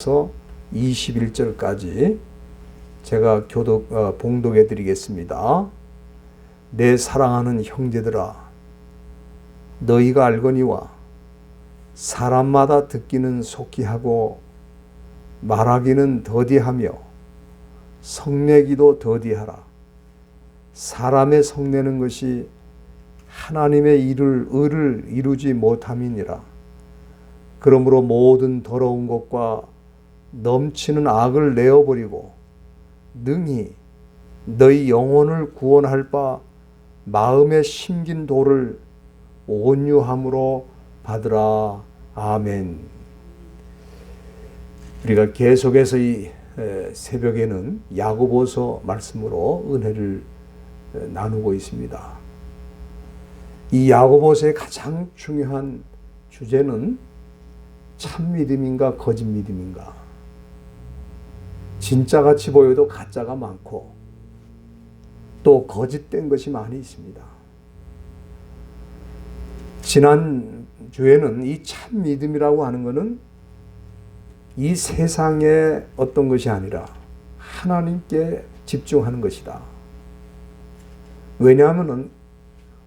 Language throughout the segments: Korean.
서 21절까지 제가 봉독해 드리겠습니다. 내 사랑하는 형제들아, 너희가 알거니와 사람마다 듣기는 속히 하고 말하기는 더디하며 성내기도 더디하라. 사람의 성내는 것이 하나님의 의를 이루지 못함이니라. 그러므로 모든 더러운 것과 넘치는 악을 내어버리고 능히 너희 영혼을 구원할 바 마음에 심긴 도를 온유함으로 받으라. 아멘. 우리가 계속해서 이 새벽에는 야고보서 말씀으로 은혜를 나누고 있습니다. 이 야고보서의 가장 중요한 주제는 참 믿음인가 거짓 믿음인가. 진짜같이 보여도 가짜가 많고 또 거짓된 것이 많이 있습니다. 지난 주에는 이 참 믿음이라고 하는 것은 이 세상의 어떤 것이 아니라 하나님께 집중하는 것이다. 왜냐하면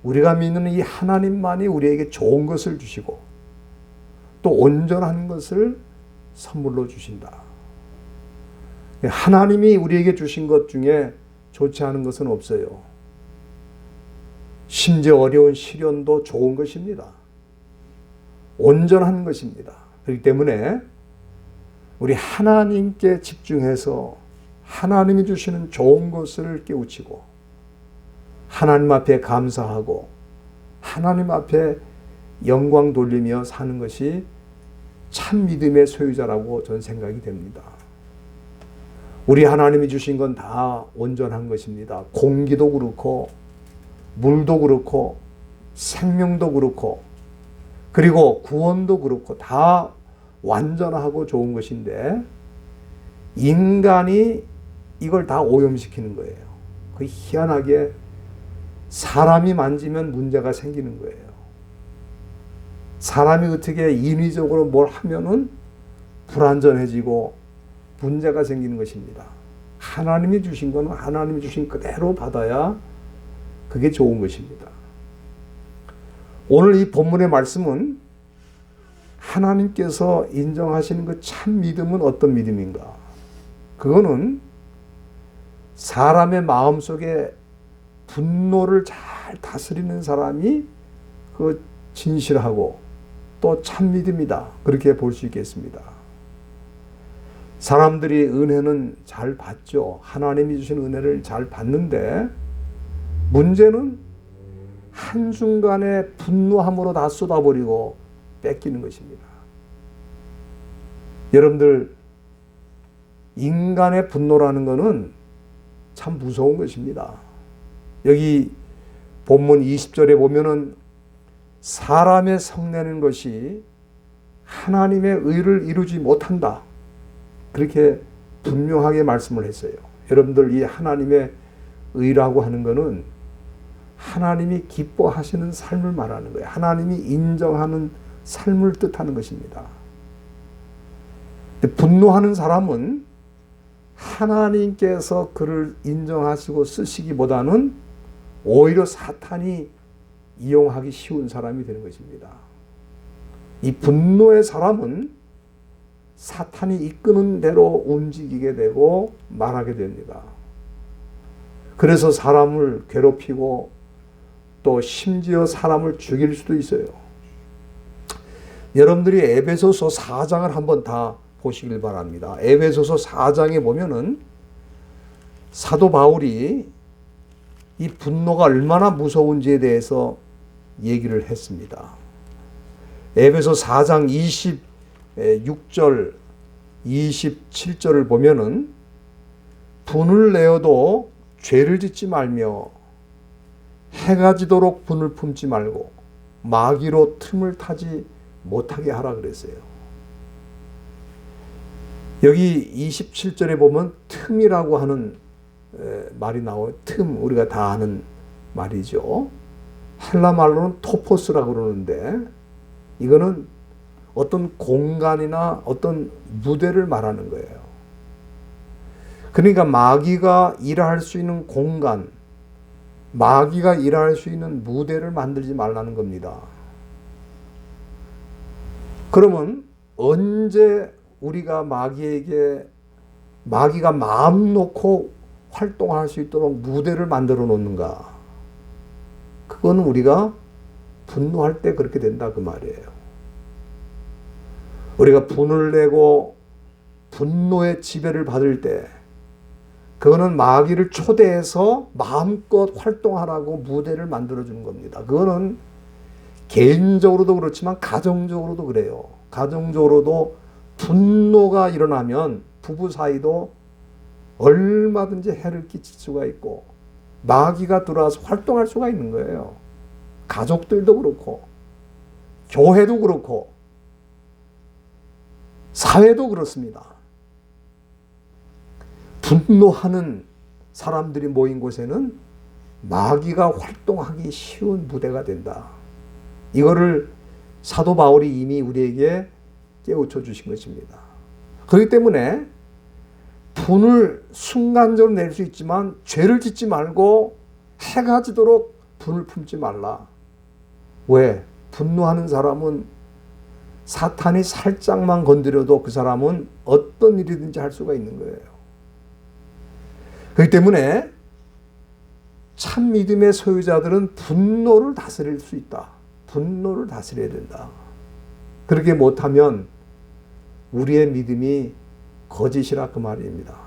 우리가 믿는 이 하나님만이 우리에게 좋은 것을 주시고 또 온전한 것을 선물로 주신다. 하나님이 우리에게 주신 것 중에 좋지 않은 것은 없어요. 심지어 어려운 시련도 좋은 것입니다. 온전한 것입니다. 그렇기 때문에 우리 하나님께 집중해서 하나님이 주시는 좋은 것을 깨우치고 하나님 앞에 감사하고 하나님 앞에 영광 돌리며 사는 것이 참 믿음의 소유자라고 저는 생각이 됩니다. 우리 하나님이 주신 건 다 온전한 것입니다. 공기도 그렇고 물도 그렇고 생명도 그렇고 그리고 구원도 그렇고 다 완전하고 좋은 것인데 인간이 이걸 다 오염시키는 거예요. 그 희한하게 사람이 만지면 문제가 생기는 거예요. 사람이 어떻게 인위적으로 뭘 하면은 불안전해지고 문제가 생기는 것입니다. 하나님이 주신 건 하나님이 주신 그대로 받아야 그게 좋은 것입니다. 오늘 이 본문의 말씀은 하나님께서 인정하시는 그 참 믿음은 어떤 믿음인가? 그거는 사람의 마음속에 분노를 잘 다스리는 사람이 그 진실하고 또 참 믿음이다. 그렇게 볼 수 있겠습니다. 사람들이 은혜는 잘 받죠. 하나님이 주신 은혜를 잘 받는데 문제는 한순간에 분노함으로 다 쏟아버리고 뺏기는 것입니다. 여러분들, 인간의 분노라는 것은 참 무서운 것입니다. 여기 본문 20절에 보면은 사람의 성내는 것이 하나님의 의를 이루지 못한다. 그렇게 분명하게 말씀을 했어요. 여러분들, 이 하나님의 의라고 하는 것은 하나님이 기뻐하시는 삶을 말하는 거예요. 하나님이 인정하는 삶을 뜻하는 것입니다. 분노하는 사람은 하나님께서 그를 인정하시고 쓰시기보다는 오히려 사탄이 이용하기 쉬운 사람이 되는 것입니다. 이 분노의 사람은 사탄이 이끄는 대로 움직이게 되고 말하게 됩니다. 그래서 사람을 괴롭히고 또 심지어 사람을 죽일 수도 있어요. 여러분들이 에베소서 4장을 한번 다 보시길 바랍니다. 에베소서 4장에 보면은 사도 바울이 이 분노가 얼마나 무서운지에 대해서 얘기를 했습니다. 에베소 4장 26절, 27절을 보면은 분을 내어도 죄를 짓지 말며 해가 지도록 분을 품지 말고 마귀로 틈을 타지 못하게 하라 그랬어요. 여기 27절에 보면 틈이라고 하는 말이 나와요. 틈, 우리가 다 아는 말이죠. 헬라 말로는 토포스라고 그러는데 이거는 어떤 공간이나 어떤 무대를 말하는 거예요. 그러니까 마귀가 일할 수 있는 공간, 마귀가 일할 수 있는 무대를 만들지 말라는 겁니다. 그러면 언제 우리가 마귀가 마음 놓고 활동할 수 있도록 무대를 만들어 놓는가? 그건 우리가 분노할 때 그렇게 된다 그 말이에요. 우리가 분을 내고 분노의 지배를 받을 때 그거는 마귀를 초대해서 마음껏 활동하라고 무대를 만들어주는 겁니다. 그거는 개인적으로도 그렇지만 가정적으로도 그래요. 가정적으로도 분노가 일어나면 부부 사이도 얼마든지 해를 끼칠 수가 있고 마귀가 들어와서 활동할 수가 있는 거예요. 가족들도 그렇고 교회도 그렇고 사회도 그렇습니다. 분노하는 사람들이 모인 곳에는 마귀가 활동하기 쉬운 무대가 된다. 이거를 사도 바울이 이미 우리에게 깨우쳐 주신 것입니다. 그렇기 때문에 분을 순간적으로 낼 수 있지만 죄를 짓지 말고 해가 지도록 분을 품지 말라. 왜? 분노하는 사람은 사탄이 살짝만 건드려도 그 사람은 어떤 일이든지 할 수가 있는 거예요. 그렇기 때문에 참 믿음의 소유자들은 분노를 다스릴 수 있다. 분노를 다스려야 된다. 그렇게 못하면 우리의 믿음이 거짓이라 그 말입니다.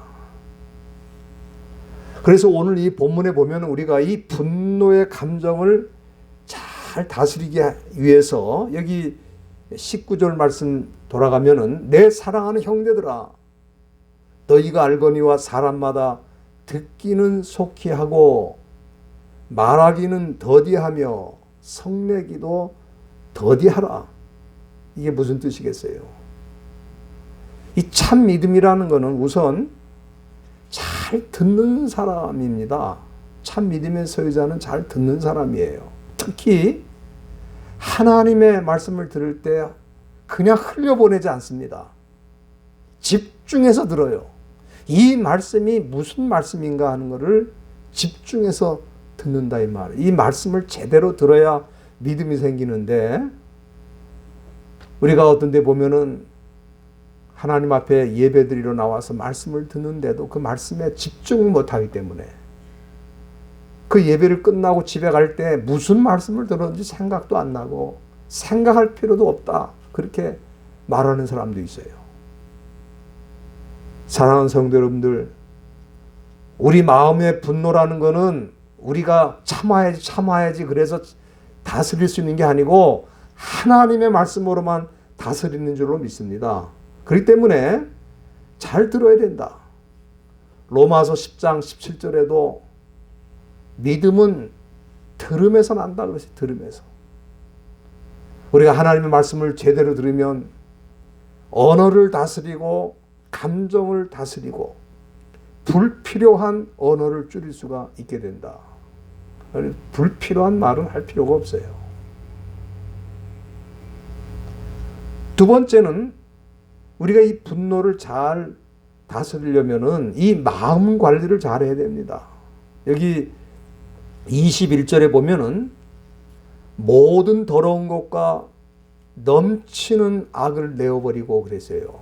그래서 오늘 이 본문에 보면 우리가 이 분노의 감정을 잘 다스리기 위해서 여기 19절 말씀 돌아가면은 내 사랑하는 형제들아 너희가 알거니와 사람마다 듣기는 속히 하고 말하기는 더디하며 성내기도 더디하라. 이게 무슨 뜻이겠어요? 이 참 믿음이라는 것은 우선 잘 듣는 사람입니다. 참 믿음의 소유자는 잘 듣는 사람이에요. 특히 하나님의 말씀을 들을 때 그냥 흘려보내지 않습니다. 집중해서 들어요. 이 말씀이 무슨 말씀인가 하는 것을 집중해서 듣는다 이 말. 이 말씀을 제대로 들어야 믿음이 생기는데 우리가 어떤 데 보면은 하나님 앞에 예배드리러 나와서 말씀을 듣는데도 그 말씀에 집중을 못하기 때문에 그 예배를 끝나고 집에 갈 때 무슨 말씀을 들었는지 생각도 안 나고 생각할 필요도 없다. 그렇게 말하는 사람도 있어요. 사랑하는 성도 여러분들, 우리 마음의 분노라는 것은 우리가 참아야지 그래서 다스릴 수 있는 게 아니고 하나님의 말씀으로만 다스리는 줄로 믿습니다. 그렇기 때문에 잘 들어야 된다. 로마서 10장 17절에도 믿음은 들음에서 난다 그랬어요. 들음에서. 우리가 하나님의 말씀을 제대로 들으면 언어를 다스리고 감정을 다스리고 불필요한 언어를 줄일 수가 있게 된다. 불필요한 말은 할 필요가 없어요. 두 번째는 우리가 이 분노를 잘 다스리려면은 이 마음 관리를 잘 해야 됩니다. 여기 21절에 보면은 모든 더러운 것과 넘치는 악을 내어버리고 그랬어요.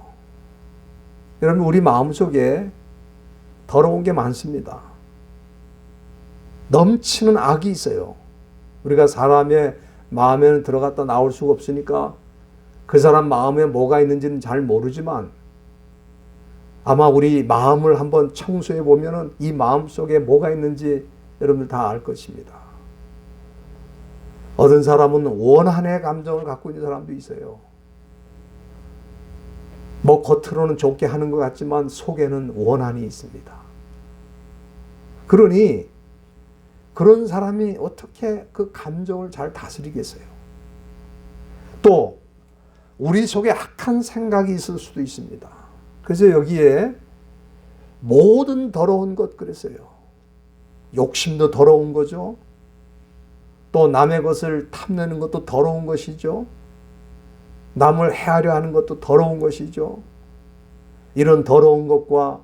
여러분 우리 마음속에 더러운 게 많습니다. 넘치는 악이 있어요. 우리가 사람의 마음에는 들어갔다 나올 수가 없으니까 그 사람 마음에 뭐가 있는지는 잘 모르지만 아마 우리 마음을 한번 청소해 보면은 이 마음 속에 뭐가 있는지 여러분들 다 알 것입니다. 어떤 사람은 원한의 감정을 갖고 있는 사람도 있어요. 뭐 겉으로는 좋게 하는 것 같지만 속에는 원한이 있습니다. 그러니 그런 사람이 어떻게 그 감정을 잘 다스리겠어요? 또 우리 속에 악한 생각이 있을 수도 있습니다. 그래서 여기에 모든 더러운 것 그랬어요. 욕심도 더러운 거죠. 또 남의 것을 탐내는 것도 더러운 것이죠. 남을 해하려 하는 것도 더러운 것이죠. 이런 더러운 것과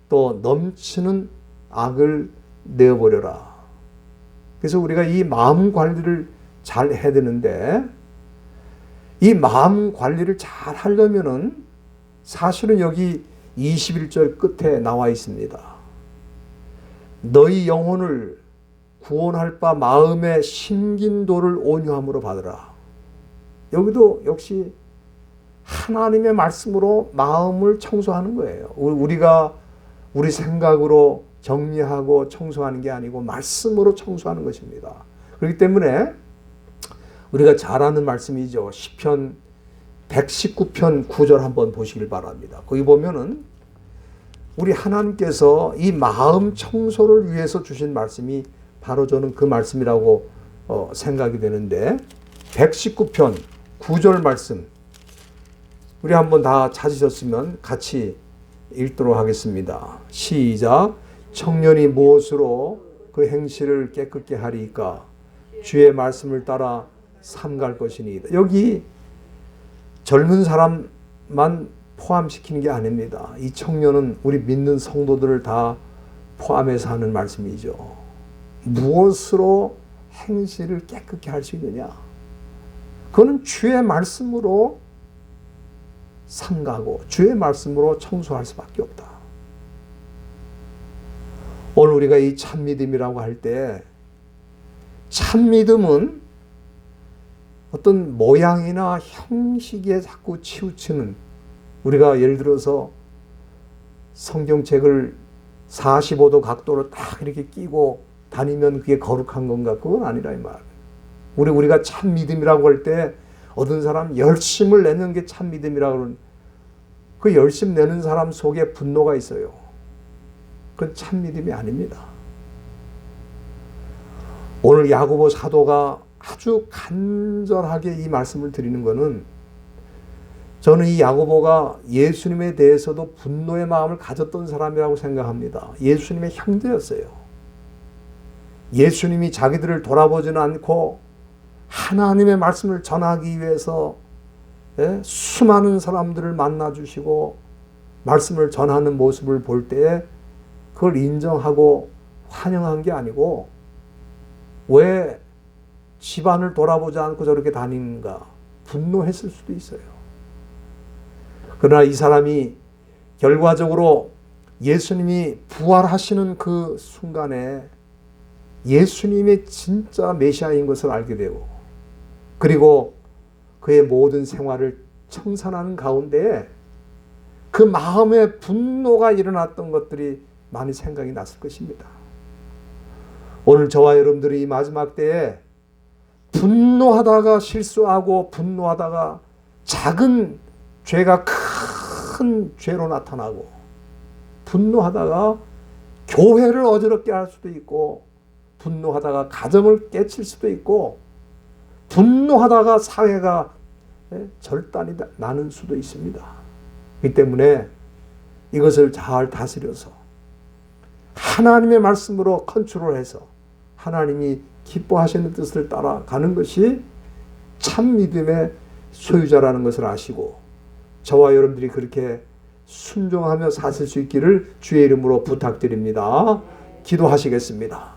또 넘치는 악을 내어버려라. 그래서 우리가 이 마음 관리를 잘 해야 되는데, 이 마음 관리를 잘 하려면은 사실은 여기 21절 끝에 나와 있습니다. 너희 영혼을 구원할 바 마음의 신긴도를 온유함으로 받으라. 여기도 역시 하나님의 말씀으로 마음을 청소하는 거예요. 우리가 우리 생각으로 정리하고 청소하는 게 아니고 말씀으로 청소하는 것입니다. 그렇기 때문에 우리가 잘 아는 말씀이죠. 시편 119편 9절 한번 보시길 바랍니다. 거기 보면은 우리 하나님께서 이 마음 청소를 위해서 주신 말씀이 바로 저는 그 말씀이라고 생각이 되는데, 119편 9절 말씀 우리 한번 다 찾으셨으면 같이 읽도록 하겠습니다. 시작. 청년이 무엇으로 그 행실을 깨끗게 하리이까? 주의 말씀을 따라 삼갈 것이니이다. 여기 젊은 사람만 포함시키는 게 아닙니다. 이 청년은 우리 믿는 성도들을 다 포함해서 하는 말씀이죠. 무엇으로 행실을 깨끗게 할 수 있느냐? 그거는 주의 말씀으로 삼가고 주의 말씀으로 청소할 수밖에 없다. 오늘 우리가 이 참믿음이라고 할 때, 참믿음은 어떤 모양이나 형식에 자꾸 치우치는, 우리가 예를 들어서 성경책을 45도 각도로 딱 이렇게 끼고 다니면 그게 거룩한 건가? 그건 아니라 이 말. 우리가 참 믿음이라고 할 때 어떤 사람 열심을 내는 게 참 믿음이라고 그러는, 그 열심 내는 사람 속에 분노가 있어요. 그건 참 믿음이 아닙니다. 오늘 야고보 사도가 아주 간절하게 이 말씀을 드리는 것은, 저는 이 야고보가 예수님에 대해서도 분노의 마음을 가졌던 사람이라고 생각합니다. 예수님의 형제였어요. 예수님이 자기들을 돌아보지는 않고 하나님의 말씀을 전하기 위해서 수많은 사람들을 만나주시고 말씀을 전하는 모습을 볼 때에 그걸 인정하고 환영한 게 아니고, 왜 집안을 돌아보지 않고 저렇게 다니는가? 분노했을 수도 있어요. 그러나 이 사람이 결과적으로 예수님이 부활하시는 그 순간에 예수님의 진짜 메시아인 것을 알게 되고, 그리고 그의 모든 생활을 청산하는 가운데 그 마음에 분노가 일어났던 것들이 많이 생각이 났을 것입니다. 오늘 저와 여러분들이 이 마지막 때에 분노하다가 실수하고, 분노하다가 작은 죄가 큰 죄로 나타나고, 분노하다가 교회를 어지럽게 할 수도 있고, 분노하다가 가정을 깨칠 수도 있고, 분노하다가 사회가 절단이 나는 수도 있습니다. 그렇기 때문에 이것을 잘 다스려서 하나님의 말씀으로 컨트롤해서 하나님이 기뻐하시는 뜻을 따라가는 것이 참 믿음의 소유자라는 것을 아시고, 저와 여러분들이 그렇게 순종하며 사실 수 있기를 주의 이름으로 부탁드립니다. 기도하시겠습니다.